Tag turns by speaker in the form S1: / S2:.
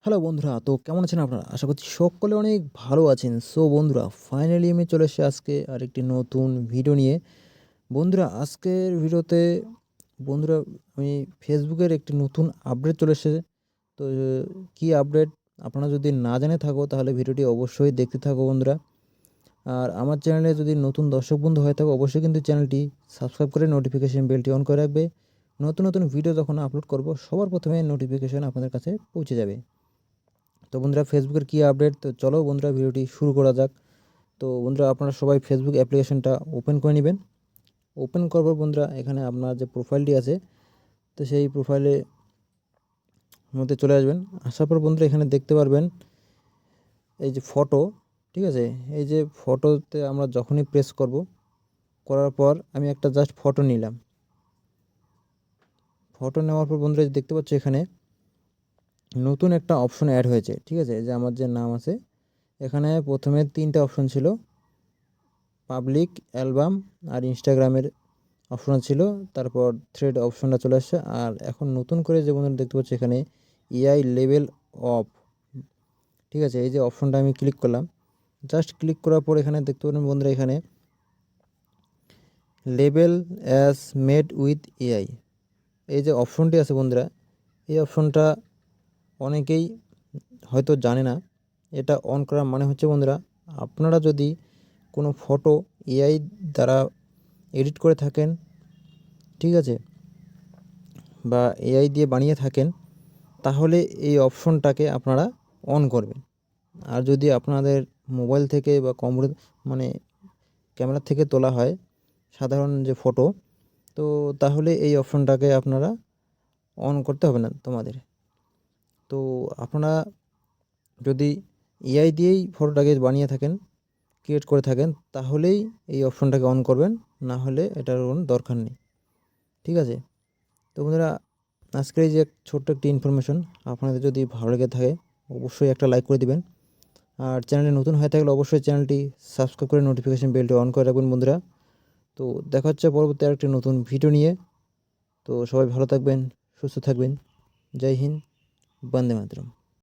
S1: Hello বন্ধুরা, তো কেমন আছেন আপনারা? আশা করছি সকলে অনেক ভালো আছেন। সো বন্ধুরা, ফাইনালি আমি চলে এসেছি আজকে আরেকটি নতুন ভিডিও নিয়ে। বন্ধুরা, আজকের ভিডিওতে বন্ধুরা আমি ফেসবুকের একটি নতুন আপডেট চলে এসেছে। তো কী আপডেট আপনারা যদি না জেনে থাকো তাহলে ভিডিওটি অবশ্যই দেখতে থাকো বন্ধুরা। আর আমার চ্যানেলে যদি নতুন দর্শক বন্ধু হয়ে থাকো অবশ্যই কিন্তু চ্যানেলটি সাবস্ক্রাইব করে নোটিফিকেশন বেলটি অন করে রাখবে। নতুন নতুন ভিডিও যখন আপলোড করব সবার প্রথমে নোটিফিকেশন আপনাদের কাছে পৌঁছে যাবে। তো বন্ধুরা, ফেসবুকের কী আপডেট, তো চলো বন্ধুরা ভিডিওটি শুরু করা যাক। তো বন্ধুরা, আপনারা সবাই ফেসবুক অ্যাপ্লিকেশনটা ওপেন করে নেবেন। ওপেন করবার বন্ধুরা এখানে আপনার যে প্রোফাইলটি আছে, তো সেই প্রোফাইলে মধ্যে চলে আসবেন। আসার পর বন্ধুরা এখানে দেখতে পারবেন এই যে ফটো, ঠিক আছে। এই যে ফটোতে আমরা যখনই প্রেস করব, করার পর আমি একটা জাস্ট ফটো নিলাম। ফটো নেওয়ার পর বন্ধুরা দেখতে পাচ্ছ এখানে নতুন একটা অপশন অ্যাড হয়েছে, ঠিক আছে। এই যে আমার যে নাম আছে, এখানে প্রথমে 3টা অপশন ছিল, পাবলিক, অ্যালবাম আর ইনস্টাগ্রামের অপশন ছিল। তারপর থ্রেড অপশনটা চলে আসছে। আর এখন নতুন করে যে বন্ধুরা দেখতে পাচ্ছি এখানে এআই লেভেল অফ, ঠিক আছে। এই যে অপশনটা আমি ক্লিক করলাম, জাস্ট ক্লিক করার পর এখানে দেখতে পারেন বন্ধুরা এখানে label as made with AI, এই যে অপশনটি আছে বন্ধুরা, এই অপশনটা অনেকেই হয়তো জানে না। এটা অন করার মানে হচ্ছে বন্ধুরা, আপনারা যদি কোনো ফটো এআই দ্বারা এডিট করে থাকেন, ঠিক আছে, বা এআই দিয়ে বানিয়ে থাকেন, তাহলে এই অপশনটাকে আপনারা অন করবেন। আর যদি আপনাদের মোবাইল থেকে বা কম্পিউটার মানে ক্যামেরা থেকে তোলা হয় সাধারণ যে ফটো, তো তাহলে এই অপশনটাকে আপনারা অন করতে হবে না তোমাদের। তো আপনারা যদি এআই দিয়েই ফটোটাকে বানিয়ে থাকেন, ক্রিয়েট করে থাকেন, তাহলেই এই অপশনটাকে অন করবেন, না হলে এটার কোনো দরকার নেই, ঠিক আছে। তো বন্ধুরা, আজকের এই যে ছোট্ট একটি ইনফরমেশন আপনাদের যদি ভালো লেগে থাকে অবশ্যই একটা লাইক করে দিবেন। আর চ্যানেলে নতুন হয়ে থাকলে অবশ্যই চ্যানেলটি সাবস্ক্রাইব করে নোটিফিকেশন বেলটি অন করে রাখবেন বন্ধুরা। তো দেখা হচ্ছে পরবর্তী আরেকটি নতুন ভিডিও নিয়ে। তো সবাই ভালো থাকবেন, সুস্থ থাকবেন। জয় হিন্দ, বন্দে মাতরম।